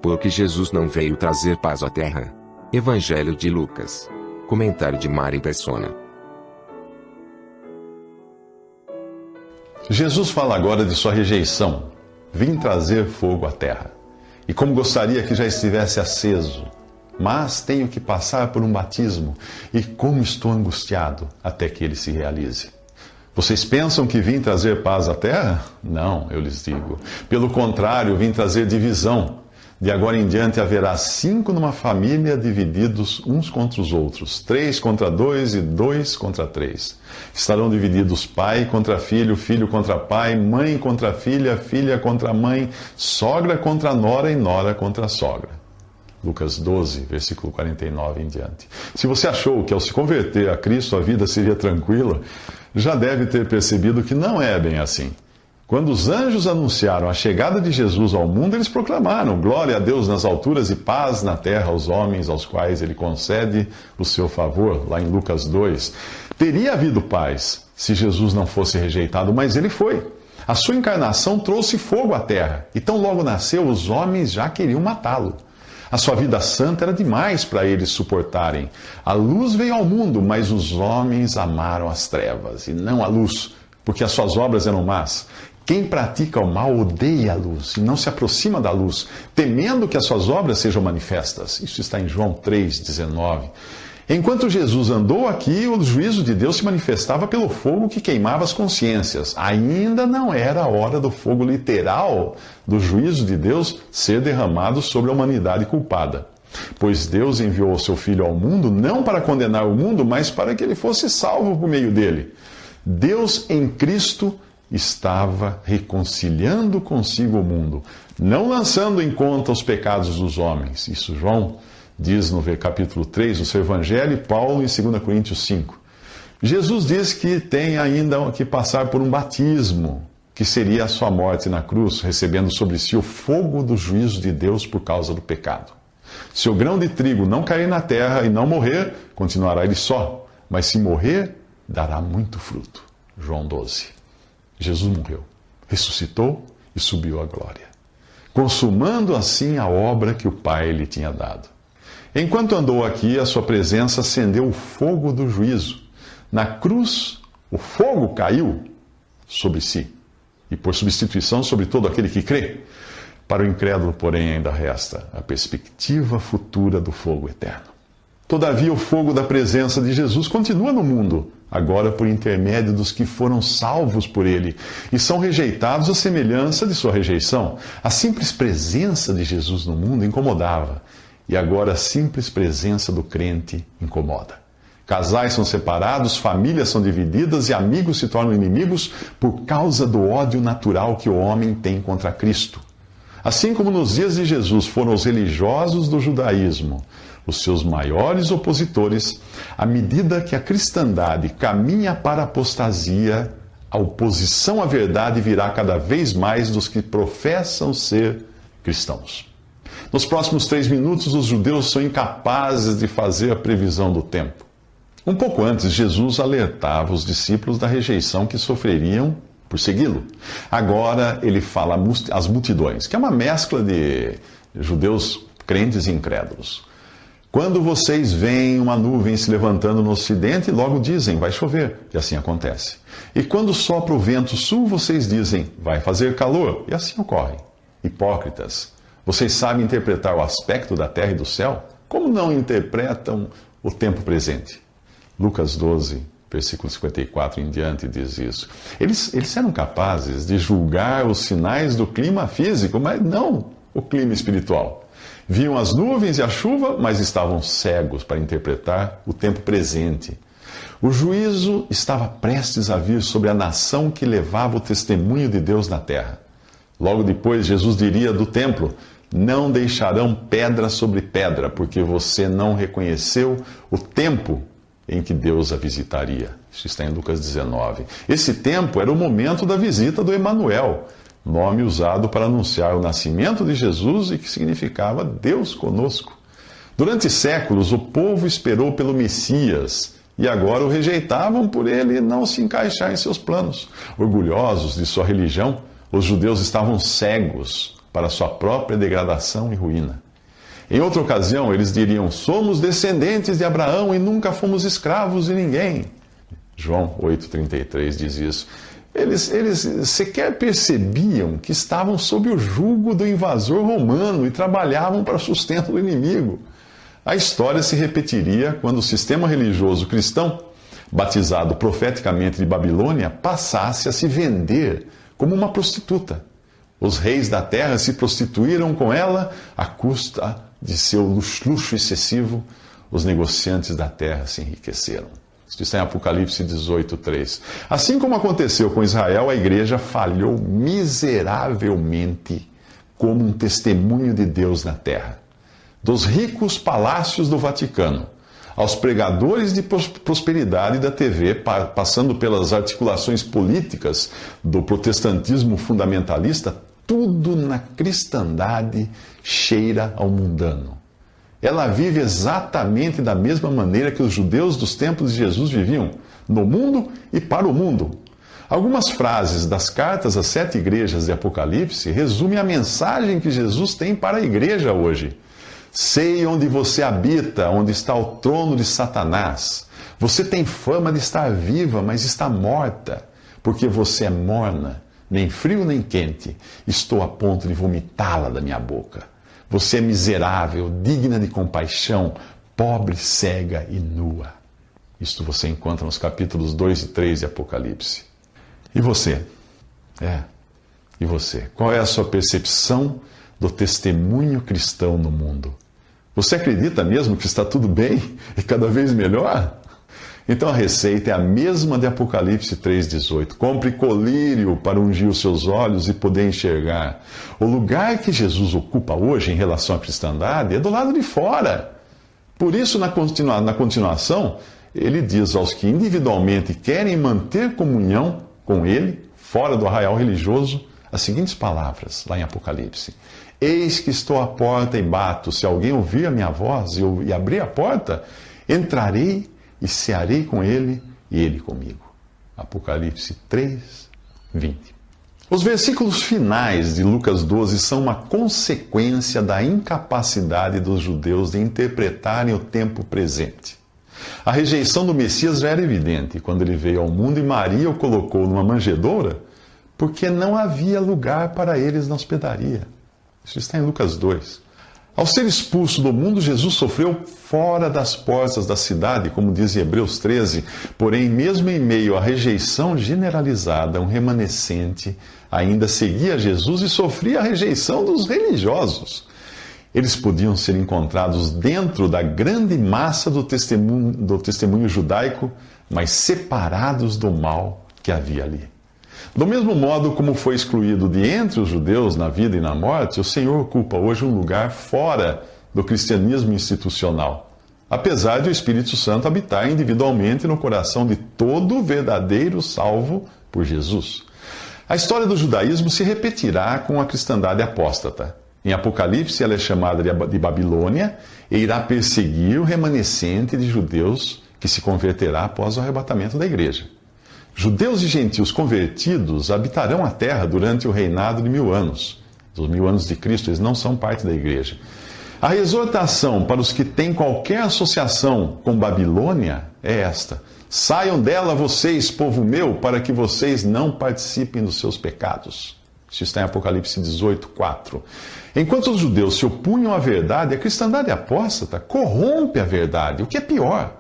Porque Jesus não veio trazer paz à terra. Evangelho de Lucas. Comentário de Mari Persona. Jesus fala agora de sua rejeição. Vim trazer fogo à terra. E como gostaria que já estivesse aceso, mas tenho que passar por um batismo, e como estou angustiado até que ele se realize. Vocês pensam que vim trazer paz à terra? Não, eu lhes digo. Pelo contrário, vim trazer divisão. De agora em diante haverá 5 numa família divididos uns contra os outros, 3 contra 2 e 2 contra 3. Estarão divididos pai contra filho, filho contra pai, mãe contra filha, filha contra mãe, sogra contra nora e nora contra sogra. Lucas 12, versículo 49 em diante. Se você achou que ao se converter a Cristo a vida seria tranquila, já deve ter percebido que não é bem assim. Quando os anjos anunciaram a chegada de Jesus ao mundo, eles proclamaram: glória a Deus nas alturas e paz na terra aos homens aos quais ele concede o seu favor, lá em Lucas 2. Teria havido paz se Jesus não fosse rejeitado, mas ele foi. A sua encarnação trouxe fogo à terra, e tão logo nasceu, os homens já queriam matá-lo. A sua vida santa era demais para eles suportarem. A luz veio ao mundo, mas os homens amaram as trevas e não a luz, porque as suas obras eram más. Quem pratica o mal odeia a luz e não se aproxima da luz, temendo que as suas obras sejam manifestas. Isso está em João 3,19. Enquanto Jesus andou aqui, o juízo de Deus se manifestava pelo fogo que queimava as consciências. Ainda não era a hora do fogo literal do juízo de Deus ser derramado sobre a humanidade culpada. Pois Deus enviou o seu Filho ao mundo não para condenar o mundo, mas para que ele fosse salvo por meio dele. Deus em Cristo estava reconciliando consigo o mundo, não lançando em conta os pecados dos homens. Isso João diz no capítulo 3 do seu Evangelho, e Paulo em 2 Coríntios 5. Jesus diz que tem ainda que passar por um batismo, que seria a sua morte na cruz, recebendo sobre si o fogo do juízo de Deus por causa do pecado. Se o grão de trigo não cair na terra e não morrer, continuará ele só, mas se morrer, dará muito fruto. João 12. Jesus morreu, ressuscitou e subiu à glória, consumando assim a obra que o Pai lhe tinha dado. Enquanto andou aqui, a sua presença acendeu o fogo do juízo. Na cruz, o fogo caiu sobre si, e por substituição sobre todo aquele que crê. Para o incrédulo, porém, ainda resta a perspectiva futura do fogo eterno. Todavia, o fogo da presença de Jesus continua no mundo, agora por intermédio dos que foram salvos por ele e são rejeitados à semelhança de sua rejeição. A simples presença de Jesus no mundo incomodava, e agora a simples presença do crente incomoda. Casais são separados, famílias são divididas e amigos se tornam inimigos por causa do ódio natural que o homem tem contra Cristo. Assim como nos dias de Jesus foram os religiosos do judaísmo os seus maiores opositores, à medida que a cristandade caminha para a apostasia, a oposição à verdade virá cada vez mais dos que professam ser cristãos. Nos próximos 3 minutos, os judeus são incapazes de fazer a previsão do tempo. Um pouco antes, Jesus alertava os discípulos da rejeição que sofreriam por segui-lo. Agora ele fala às multidões, que é uma mescla de judeus crentes e incrédulos. Quando vocês veem uma nuvem se levantando no ocidente, logo dizem, vai chover, e assim acontece. E quando sopra o vento sul, vocês dizem, vai fazer calor, e assim ocorre. Hipócritas, vocês sabem interpretar o aspecto da terra e do céu? Como não interpretam o tempo presente? Lucas 12, versículo 54 em diante diz isso. Eles eram capazes de julgar os sinais do clima físico, mas não o clima espiritual. Viam as nuvens e a chuva, mas estavam cegos para interpretar o tempo presente. O juízo estava prestes a vir sobre a nação que levava o testemunho de Deus na terra. Logo depois, Jesus diria do templo, não deixarão pedra sobre pedra, porque você não reconheceu o tempo em que Deus a visitaria. Isso está em Lucas 19. Esse tempo era o momento da visita do Emanuel, nome usado para anunciar o nascimento de Jesus e que significava Deus conosco. Durante séculos, o povo esperou pelo Messias e agora o rejeitavam por ele não se encaixar em seus planos. Orgulhosos de sua religião, os judeus estavam cegos para sua própria degradação e ruína. Em outra ocasião, eles diriam: somos descendentes de Abraão e nunca fomos escravos de ninguém. João 8,33 diz isso. Eles sequer percebiam que estavam sob o jugo do invasor romano e trabalhavam para o sustento do inimigo. A história se repetiria quando o sistema religioso cristão, batizado profeticamente de Babilônia, passasse a se vender como uma prostituta. Os reis da terra se prostituíram com ela à custa de seu luxo excessivo. Os negociantes da terra se enriqueceram. Isso está em Apocalipse 18:3. Assim como aconteceu com Israel, a igreja falhou miseravelmente como um testemunho de Deus na terra. Dos ricos palácios do Vaticano aos pregadores de prosperidade da TV, passando pelas articulações políticas do protestantismo fundamentalista, tudo na cristandade cheira ao mundano. Ela vive exatamente da mesma maneira que os judeus dos tempos de Jesus viviam, no mundo e para o mundo. Algumas frases das cartas às 7 igrejas de Apocalipse resumem a mensagem que Jesus tem para a igreja hoje. Sei onde você habita, onde está o trono de Satanás. Você tem fama de estar viva, mas está morta, porque você é morna, nem frio nem quente. Estou a ponto de vomitá-la da minha boca. Você é miserável, digna de compaixão, pobre, cega e nua. Isto você encontra nos capítulos 2 e 3 de Apocalipse. E você? E você? Qual é a sua percepção do testemunho cristão no mundo? Você acredita mesmo que está tudo bem e cada vez melhor? Então a receita é a mesma de Apocalipse 3,18. Compre colírio para ungir os seus olhos e poder enxergar. O lugar que Jesus ocupa hoje em relação à cristandade é do lado de fora. Por isso, na continuação, ele diz aos que individualmente querem manter comunhão com ele, fora do arraial religioso, as seguintes palavras, lá em Apocalipse: eis que estou à porta e bato. Se alguém ouvir a minha voz e abrir a porta, entrarei e cearei com ele e ele comigo. Apocalipse 3:20. Os versículos finais de Lucas 12 são uma consequência da incapacidade dos judeus de interpretarem o tempo presente. A rejeição do Messias já era evidente quando ele veio ao mundo e Maria o colocou numa manjedoura, porque não havia lugar para eles na hospedaria. Isso está em Lucas 2. Ao ser expulso do mundo, Jesus sofreu fora das portas da cidade, como diz em Hebreus 13. Porém, mesmo em meio à rejeição generalizada, um remanescente ainda seguia Jesus e sofria a rejeição dos religiosos. Eles podiam ser encontrados dentro da grande massa do testemunho judaico, mas separados do mal que havia ali. Do mesmo modo como foi excluído de entre os judeus na vida e na morte, o Senhor ocupa hoje um lugar fora do cristianismo institucional, apesar de o Espírito Santo habitar individualmente no coração de todo verdadeiro salvo por Jesus. A história do judaísmo se repetirá com a cristandade apóstata. Em Apocalipse, ela é chamada de Babilônia e irá perseguir o remanescente de judeus que se converterá após o arrebatamento da igreja. Judeus e gentios convertidos habitarão a terra durante o reinado de 1000 anos. Os 1000 anos de Cristo, eles não são parte da igreja. A exortação para os que têm qualquer associação com Babilônia é esta: saiam dela vocês, povo meu, para que vocês não participem dos seus pecados. Isso está em Apocalipse 18:4. Enquanto os judeus se opunham à verdade, a cristandade apóstata corrompe a verdade, o que é pior.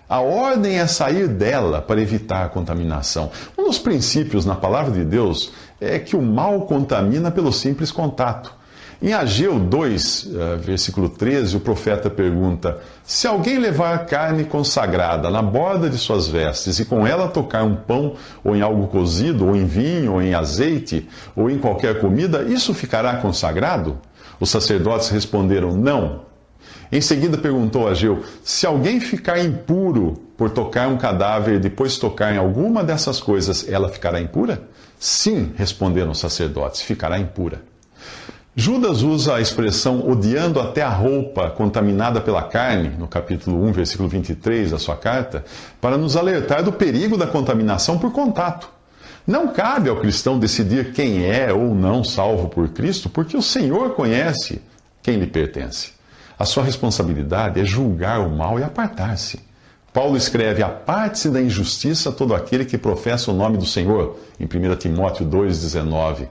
A ordem é sair dela para evitar a contaminação. Um dos princípios na palavra de Deus é que o mal contamina pelo simples contato. Em Ageu 2, versículo 13, o profeta pergunta: se alguém levar carne consagrada na borda de suas vestes e com ela tocar um pão, ou em algo cozido, ou em vinho, ou em azeite, ou em qualquer comida, isso ficará consagrado? Os sacerdotes responderam: não. Em seguida perguntou a Ageu: se alguém ficar impuro por tocar um cadáver e depois tocar em alguma dessas coisas, ela ficará impura? Sim, responderam os sacerdotes, ficará impura. Judas usa a expressão odiando até a roupa contaminada pela carne, no capítulo 1, versículo 23 da sua carta, para nos alertar do perigo da contaminação por contato. Não cabe ao cristão decidir quem é ou não salvo por Cristo, porque o Senhor conhece quem lhe pertence. A sua responsabilidade é julgar o mal e apartar-se. Paulo escreve: aparte-se da injustiça todo aquele que professa o nome do Senhor, em 1 Timóteo 2,19.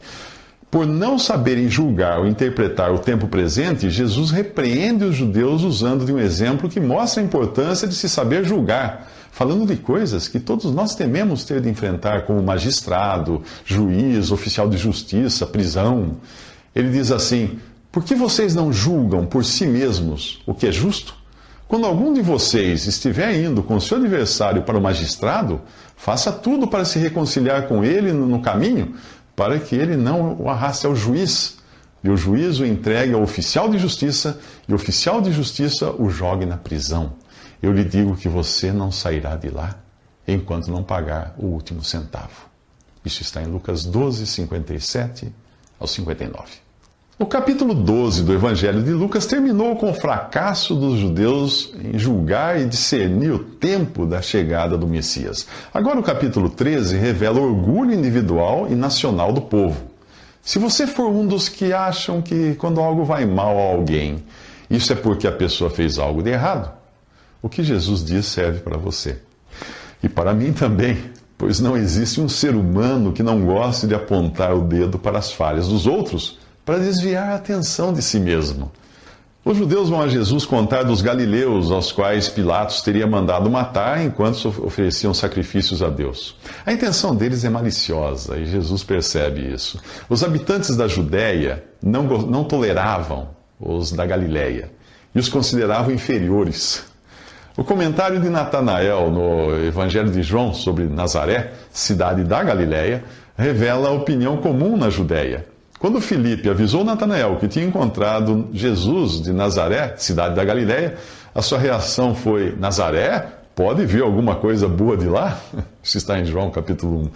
Por não saberem julgar ou interpretar o tempo presente, Jesus repreende os judeus usando de um exemplo que mostra a importância de se saber julgar, falando de coisas que todos nós tememos ter de enfrentar, como magistrado, juiz, oficial de justiça, prisão. Ele diz assim: por que vocês não julgam por si mesmos o que é justo? Quando algum de vocês estiver indo com seu adversário para o magistrado, faça tudo para se reconciliar com ele no caminho, para que ele não o arraste ao juiz, e o juiz o entregue ao oficial de justiça, e o oficial de justiça o jogue na prisão. Eu lhe digo que você não sairá de lá enquanto não pagar o último centavo. Isso está em Lucas 12, 57 ao 59. O capítulo 12 do Evangelho de Lucas terminou com o fracasso dos judeus em julgar e discernir o tempo da chegada do Messias. Agora o capítulo 13 revela o orgulho individual e nacional do povo. Se você for um dos que acham que quando algo vai mal a alguém, isso é porque a pessoa fez algo de errado, o que Jesus diz serve para você. E para mim também, pois não existe um ser humano que não goste de apontar o dedo para as falhas dos outros, para desviar a atenção de si mesmo. Os judeus vão a Jesus contar dos galileus, aos quais Pilatos teria mandado matar enquanto ofereciam sacrifícios a Deus. A intenção deles é maliciosa e Jesus percebe isso. Os habitantes da Judéia não toleravam os da Galileia e os consideravam inferiores. O comentário de Natanael no Evangelho de João sobre Nazaré, cidade da Galileia, revela a opinião comum na Judéia. Quando Filipe avisou Natanael que tinha encontrado Jesus de Nazaré, cidade da Galileia, a sua reação foi: Nazaré? Pode vir alguma coisa boa de lá? Isso está em João capítulo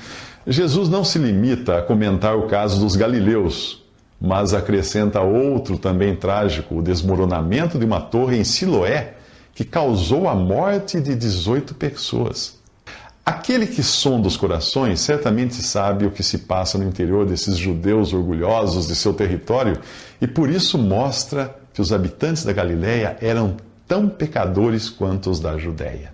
1. Jesus não se limita a comentar o caso dos galileus, mas acrescenta outro também trágico: o desmoronamento de uma torre em Siloé, que causou a morte de 18 pessoas. Aquele que sonda os corações certamente sabe o que se passa no interior desses judeus orgulhosos de seu território e por isso mostra que os habitantes da Galileia eram tão pecadores quanto os da Judéia.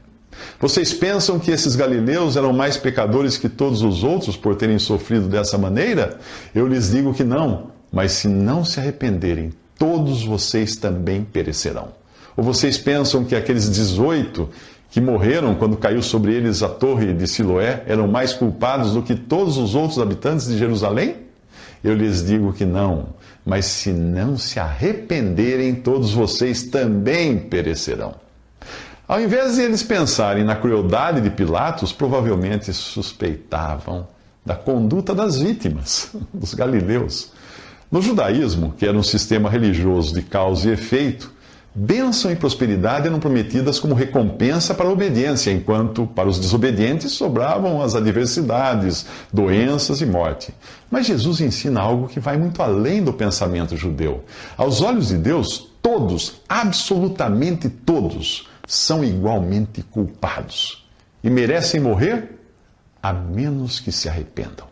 Vocês pensam que esses galileus eram mais pecadores que todos os outros por terem sofrido dessa maneira? Eu lhes digo que não, mas se não se arrependerem, todos vocês também perecerão. Ou vocês pensam que aqueles 18 que morreram quando caiu sobre eles a torre de Siloé eram mais culpados do que todos os outros habitantes de Jerusalém? Eu lhes digo que não, mas se não se arrependerem, todos vocês também perecerão. Ao invés de eles pensarem na crueldade de Pilatos, provavelmente suspeitavam da conduta das vítimas, dos galileus. No judaísmo, que era um sistema religioso de causa e efeito, bênção e prosperidade eram prometidas como recompensa para a obediência, enquanto para os desobedientes sobravam as adversidades, doenças e morte. Mas Jesus ensina algo que vai muito além do pensamento judeu. Aos olhos de Deus, todos, absolutamente todos, são igualmente culpados e merecem morrer a menos que se arrependam.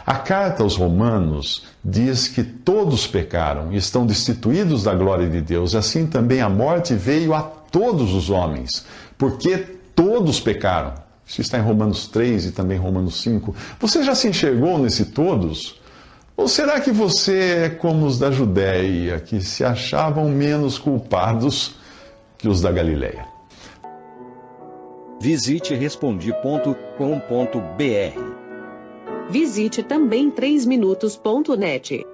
A carta aos Romanos diz que todos pecaram e estão destituídos da glória de Deus. Assim também a morte veio a todos os homens, porque todos pecaram. Isso está em Romanos 3 e também Romanos 5. Você já se enxergou nesse todos? Ou será que você é como os da Judéia, que se achavam menos culpados que os da Galileia? Visite Respondi.com.br. Visite também 3minutos.net.